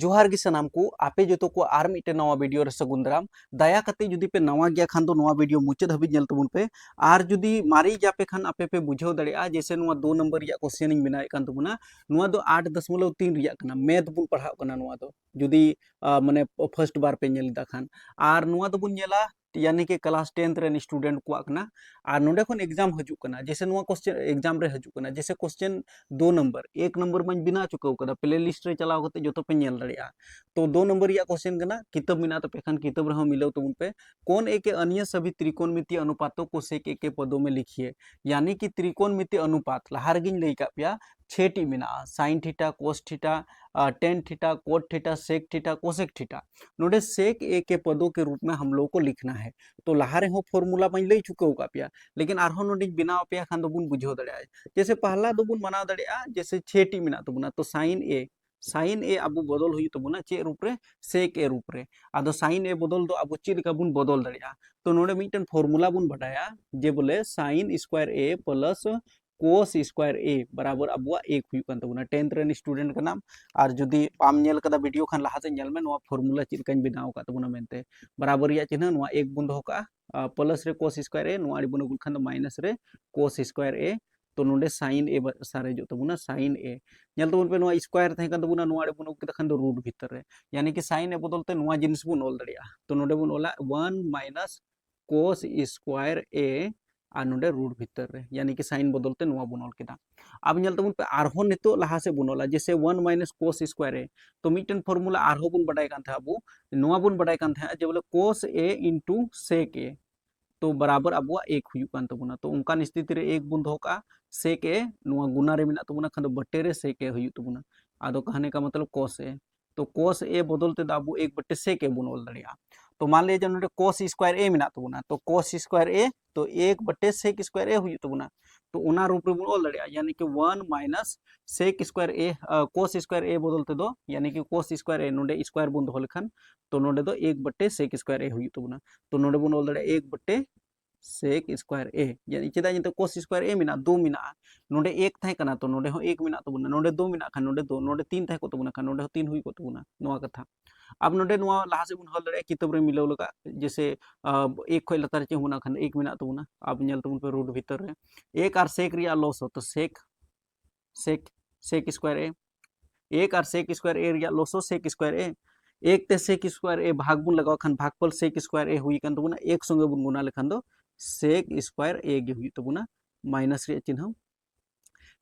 जोहार गी सनाम को आपे जो को आर मिटे नवा वीडियो रे सगुन दाराम दया कते जुदी पे नवा गया खान दो नवा वीडियो मुचाद हबी नेल तबुन पे आर जुदी मारी जापे खान आपे पे बुझाव दड़िया जैसे नुआ 2 नंबर या क्वेश्चन इन बिना कान तबुना नुआ दो 8.3 रिया कना मैथ बुन पढ़ाव कना नुआ दो जुदी माने फर्स्ट बार पे नेल दा खान आर नुआ दो बुन नेला यानी कि क्लास 10 रेन स्टूडेंट को आकना आर नोडे खन एग्जाम हजू कना जैसे नुआ क्वेश्चन एग्जाम रे हजू कना जैसे क्वेश्चन 2 नंबर 1 नंबर में बिना चुकाव कदा प्ले लिस्ट रे चलाव कते जो तो पे नेल दड़िया तो 2 नंबर या क्वेश्चन कना किताब मिना तो पेखान किताब रहो मिलो तो उन पे कौन एक अन्य सभी त्रिकोणमितीय अनुपातों को सेक एक के पदों में लिखिए यानी कि त्रिकोणमितीय अनुपात लहारगिन लई का पिया 6 टी मिना sin theta cos theta tan theta cot theta sec theta cosec theta नोडे सेक ए के पदों के रूप में हम लोग को लिखना है तो लहारे हो फॉर्मूला में लई चुके का पिया लेकिन आरहो नोडे बिना पिया खान दो बुन बुझो दड़िया जैसे पहला दो बुन मना दड़िया जैसे 6 टी मिना तो बुना तो साइन ए अब बदल हुई तबना चे रूप रे सेक ए रूप रे आदो साइन ए बदल दो अब चे लेका बुन बदल दड़िया तो नोडे मिटन फॉर्मूला बुन बटाया जे बोले साइन स्क्वायर ए प्लस कोस स्क्वायर ए बराबर अब एक हुई कान तबना 10th रेन स्टूडेंट का नाम और जुदी पाम नेल कदा वीडियो खान लहाते नेल में नोआ फॉर्मूला चे लेका बनाव का तबना मेनते बराबर या चिन्ह नोआ एक बुन दो का प्लस रे कोस स्क्वायर ए नोआ बुन गुल खान माइनस रे कोस स्क्वायर ए तो नोडे साइन ए सारे जो तबना साइन ए नेल तबन पे नोआ स्क्वायर थे कान तबना नोआ बुन के खान दो रूट भीतर रे यानी कि साइन ए बदलते नोआ जिनिस बुन ओल दड़िया तो नोडे बुन ओला 1 माइनस कोस स्क्वायर ए और नोडे रूट भीतर रे यानी कि साइन बदलते नोआ बुन ओल केदा अब नेल तबन पे आरहो नितो लहा से बुन ओला जैसे 1 माइनस कोस स्क्वायर ए तो मिटन फॉर्मूला आरहो बुन बडाय कान था अबु नोआ बुन बडाय कान था जे बोले कोस ए इनटू सेक ए तो बराबर अब एक हुई कान तबना तो उनका स्थिति रे एक बुन दो का सेक ए नुआ गुना रे मिना तबना खान बटे रे सेक ए हुई तबना आदो कहने का मतलब कोस ए तो कोस ए बदलते दाबू एक बटे सेक ए बुन ओल दड़िया तो मान लीजिए नोडे कोस स्क्वायर ए मिना तबना तो कोस स्क्वायर ए तो एक बटे सेक स्क्वायर ए हुई तबना तो उना रूप रे बुन ओल दड़िया यानी कि 1 माइनस सेक स्क्वायर ए कोस स्क्वायर ए बदलते दो यानी कि कोस स्क्वायर ए नोडे स्क्वायर बुन दो लेखन तो नोडे दो एक बटे सेक स्क्वायर ए हुई तबना तो नोडे बुन ओल दड़िया एक बटे सेक स्क्वायर ए यानी चेदा जिते कोस स्क्वायर ए मिना 2 मिना नोडे एक थाय कना तो नोडे हो एक मिना तबना नोडे 2 मिना खान नोडे 2 नोडे 3 थाय को तबना खान नोडे हो 3 हुई को तबना नोआ कथा अब नोडे नोआ लहा से बुन हल दड़े किताब रे मिलाव लगा जैसे एक खय लतार चे हुना खान एक मिना तबना अब नेल तबन पे रूट भीतर रे एक आर सेक रिया लॉस हो तो सेक सेक सेक स्क्वायर ए एक आर सेक स्क्वायर ए रिया लॉस हो सेक स्क्वायर ए एक ते सेक स्क्वायर ए भाग बुन लगाव खान भागफल सेक स्क्वायर ए हुई कान तबना एक संगे बुन गुना लेखान दो सेक स्क्वायर ए गे हुई तबना माइनस रे चिन्ह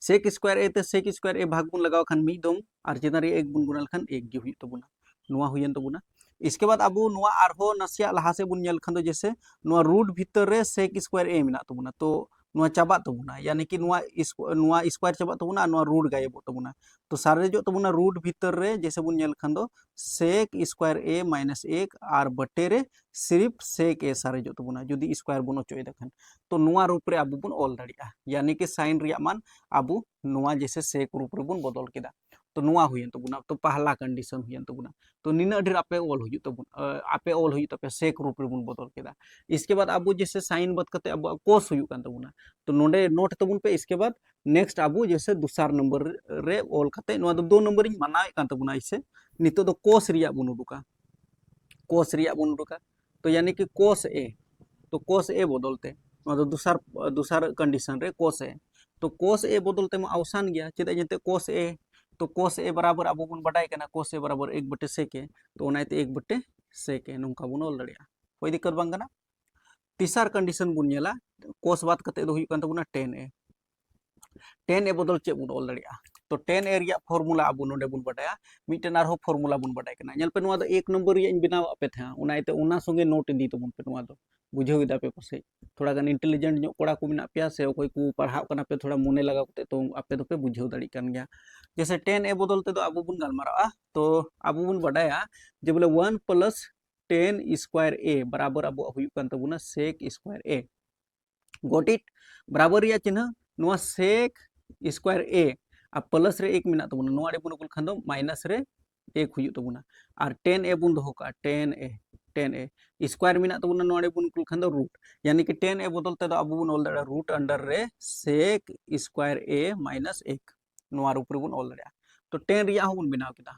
सेक स्क्वायर ए ते सेक स्क्वायर ए भाग बुन लगाव खान मी दम और चिन्ह रे एक बुन गुना लेखान एक गे हुई तबना नुआ हुयन तबना इसके बाद अब नुआ आरहो नसिया लहा से बुन नेल खान दो जैसे नुआ रूट भीतर रे सेक स्क्वायर ए मिना तबना तो नुआ चाबा तबना यानी कि नुआ स्क्वायर चाबा तबना नुआ रूट गायब तबना तो सारे जो तबना रूट भीतर रे जैसे बुन नेल खान दो सेक स्क्वायर ए माइनस 1 और बटे रे सिर्फ सेक ए सारे जो तबना जुदी स्क्वायर बुन ओचोय देखन तो नुआ रूप रे अब बुन ओल दड़िया यानी कि साइन रिया मान अब नुआ जैसे सेक रूप रे बुन बदल केदा तो नुआ हुयन तबना तो पहला कंडीशन हुयन तबना तो निना ढेर आपे ओल हुई तबन आपे ओल हुई तबे सेक रूप रे बुन बदल केदा इसके बाद अब जैसे साइन बद कते अब कोस हुई कान तबना तो नोडे नोट तबन पे इसके बाद नेक्स्ट अब जैसे दूसर नंबर रे ओल कते नुआ दो 2 नंबर इन मानाए कान तबना इसे नितो दो कोस रिया बुन उडुका कोस रिया बुन उडुका तो यानी कि कोस ए तो कोस ए बदलते नुआ दो दूसर कंडीशन रे कोस ए तो कोस ए बदलते में अवसान गया चेदा जते कोस ए तो कोस ए बराबर अब बुन बडाय कना कोस ए बराबर 1 बटे सेक ए तो ओनाइते 1 बटे सेक ए नोंका बुन ओल दड़िया कोई दिक्कत बांग कना तीसर कंडीशन बुन नेला कोस बात कते दो हुई कान तबना 10 ए बदल चे बुन ओल दड़िया तो 10 ए रिया फॉर्मूला अब नोडे बुन बडाया मिटन आरो फॉर्मूला बुन बडाय कना नेल पे नुआ दो 1 नंबर रिया इन बिनाव आपे था उनाइते उना संगे नोट दी तबन पे नुआ दो बुझेउ दा पे पसे थोड़ा गन इंटेलिजेंट जो कोड़ा को मिना पे से कोई को पढ़ाव कना पे थोड़ा मोने लगा कते तो आपे दो पे बुझेउ दाड़ी कान गया जैसे 10 ए बदलते दो अब बुन गलमारा तो अब बुन बडाया जे बोले 1 प्लस 10 स्क्वायर ए बराबर अब हुई कान तबना sec square A got it बराबर रिया चिन्ह नुआ सेक स्क्वायर ए आ प्लस रे एक मिना तबना नुआ रे बुन कुल खान दो माइनस रे एक हुई तबना और 10 ए बुन दो का 10 ए स्क्वायर मिना तबना नुआ रे बुन कुल खान दो रूट यानी कि 10 ए बदलते दो अब बुन ओल दड़ा रूट अंडर रे सेक स्क्वायर ए माइनस 1 नुआ रूप रे बुन ओल दड़ा तो 10 रिया हो बुन बिनाव केदा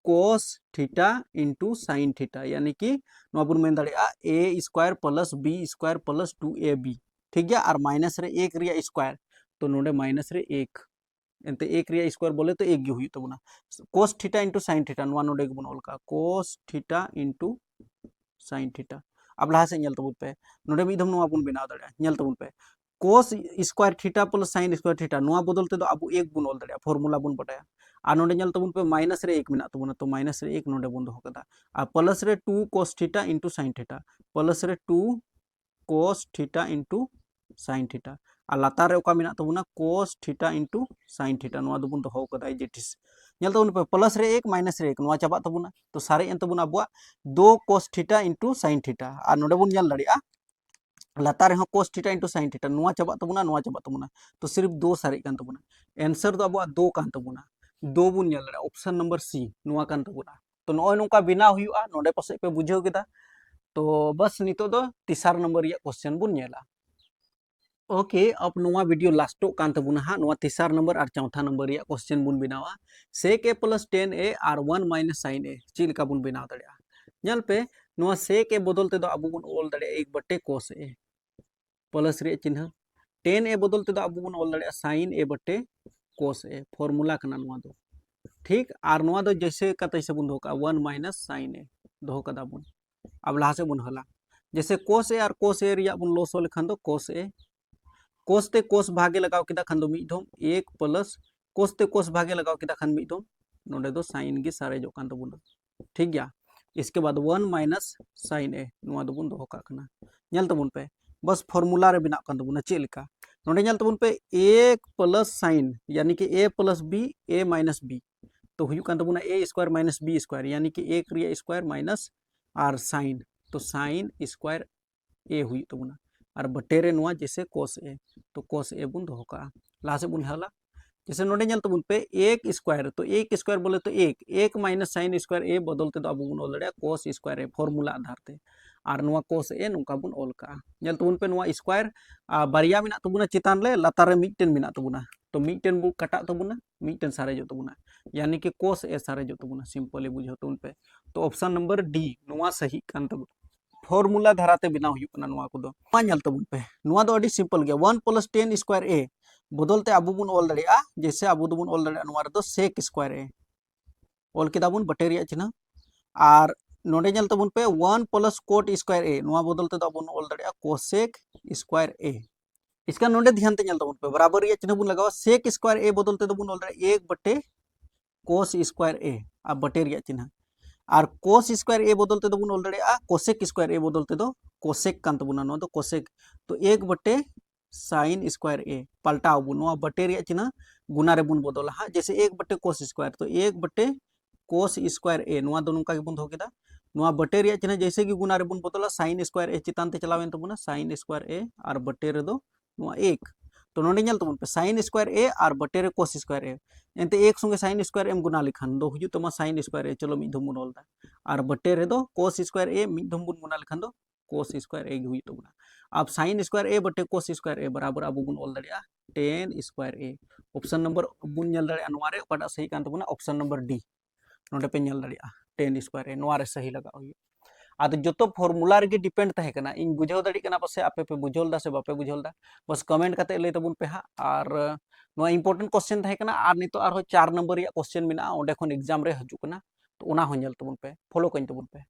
cos theta into sin theta यानी कि नवा बुन मेन दाड़े a square plus b square plus 2ab ठीक गया और माइनस रे 1 रिया स्क्वायर तो नोडे माइनस रे 1 एंते 1 रिया स्क्वायर बोले तो 1 गे हुई तबना cos theta into sin theta नवा नोडे के बुन ऑल का cos theta into sin theta अब लहा से नेल तबुन पे नोडे मिदम नवा बुन बनाव दाड़े नेल तबुन पे cos square theta plus sin square theta नवा बदल ते दो अब 1 बुन ऑल दाड़े फॉर्मूला बुन बटाया आ नोडे नेल तबुन पे माइनस रे 1 मिना तबुना तो माइनस रे 1 नोडे बुन दो कदा आ प्लस रे 2 cos theta into sin theta plus रे 2 cos theta into sin theta आ लातार रे ओका मिना तबुना cos theta into sin theta नवा दो बुन दो कदा जेटिस नेल तबुन पे प्लस रे 1 माइनस रे 1 नवा चाबा तबुना तो सारे एन तबुना अबुआ 2 cos theta into sin theta आ नोडे बुन नेल दाड़िया लातार रे cos theta into sin theta नवा चाबा तबुना तो सिर्फ 2 सारे कान तबुना आंसर दो अबुआ 2 कान तबुना 2 बुन नेल दाड़िया ऑप्शन नंबर सी नवा कान तबुना तो नय नोका बिना हुआ नोडे पासे पे बुझाव केदा तो बस नितो दो तीसर नंबर या क्वेश्चन बुन नेला ओके अब नवा वीडियो लास्टो कान तबुना हा नवा तीसर नंबर और चौथा नंबर या क्वेश्चन बुन बनावा sec a प्लस 10a और 1 माइनस sin a चिल का बुन बनाव दड़िया नेल पे नवा sec a बदलते दो अब बुन ऑल दड़िया 1 बटे cos a प्लस रे चिन्ह 10a बदलते दो अब बुन ऑल दड़िया sin a बटे cos a फॉर्मूला कना नवा दो ठीक और नवा दो जैसे का तैसे बुन दो का 1 माइनस sin a दो कदा बुन अब लहा से बुन हला जैसे cos a और cos a रिया बुन लोसो लेखन दो cos a cos ते cos भागे लगाव किदा खान दो मिदम 1 प्लस cos ते cos भागे लगाव किदा खान मिदम नोडे दो sin गे सारे जो कान तबुन ठीक गया इसके बाद 1 माइनस sin a नोआ दो बुन दो का खाना नेल तबुन पे बस फॉर्मूला रे बिना कान तबुन चेल का नोडे नेल तबुन पे 1 प्लस sin यानी कि a plus b a minus b तो हुयु कान तबुन a square minus b square यानी कि 1 रिया स्क्वायर माइनस और sin तो sin स्क्वायर a हुयु तबुन और बटेरे नोआ जैसे cos a तो cos a बुन दो का ला से बुन हला जैसे नोडे नेल तबुन पे 1 स्क्वायर तो 1 स्क्वायर बोले तो 1 माइनस sin स्क्वायर a बदलते तो अब बुन ऑल दड़िया cos स्क्वायर a फॉर्मूला आधार ते और नोआ cos a नोका बुन ऑल का नेल तबुन पे नोआ स्क्वायर बारिया मिना तबुना चितान ले लातार रे मिटन मिना तबुना तो मिटन बु कटा तबुना मिटन सारे जो तबुना यानी कि cos a सारे जो तबुना सिंपली बुझो तबुन पे तो ऑप्शन नंबर डी नोआ सही कान तबुना फॉर्मूला धाराते बनाव हुयु कना नोआ कोदो मा नेल तबुन पे नोआ दो अडी सिंपल गया 1 प्लस 10 स्क्वायर a बदलते अब बुन ऑल दड़िया जैसे अब बुन ऑल दड़िया नोआ रे दो sec स्क्वायर a ऑल केदा बुन बटेरिया चिन्ह और नोडे नेल तबुन पे 1 प्लस cot स्क्वायर a नोआ बदलते दो बुन ऑल दड़िया cosec स्क्वायर a इसका नोडे ध्यान ते नेल तबुन पे बराबर या चिन्ह बुन लगावा sec स्क्वायर a बदलते दो बुन ऑल दड़िया 1 बटे cos स्क्वायर a अब बटेरिया चिन्ह और cos स्क्वायर a बदलते दो बुन ऑल दड़िया cosec स्क्वायर a बदलते दो cosec कान तबुना नो दो cosec तो 1 बटे sin स्क्वायर a पलटाव बुन नो बटेरिया चिन्ह गुना रे बुन बदला हा जैसे 1 बटे cos स्क्वायर तो 1 बटे cos स्क्वायर a नो दो नुका के बुन दो केदा नो बटेरिया चिन्ह जैसे कि गुना रे बुन बदला sin स्क्वायर a चितान ते चलावेन तबुना sin स्क्वायर a और बटेरे दो नो 1 तो नोडे नेल तबुन पे sin स्क्वायर a और बटेरे cos स्क्वायर a एंते एक संगे sin स्क्वायर एम गुना लिखान दो हुजु तमा sin स्क्वायर a चलो मिद धम ऑल दा और बटेरे दो cos स्क्वायर a मिद धम बुन गुना लिखान दो cos स्क्वायर a हुई तबुना अब sin स्क्वायर a बटे cos स्क्वायर a बराबर अब बुन ऑल दड़िया tan square a option number बुन नेल दड़िया नोआ रे ओकाटा सही कान तबुना ऑप्शन नंबर डी नोडे पे नेल दड़िया tan स्क्वायर a नोआ रे सही लगा हुई आदो जो फॉर्मूला रे डिपेंड तहे कना इन बुझाव दाड़ी कना पासे आपे पे बुझोल दा से बापे बुझोल दा बस कमेंट काते ले तबुन पे हा और नोआ इंपोर्टेंट क्वेश्चन तहे कना और नितो आरो 4 नंबर या क्वेश्चन मिना ओंडे खन एग्जाम रे हजु कना तो ओना हो नेल तबुन पे फॉलो कइन तबुन पे।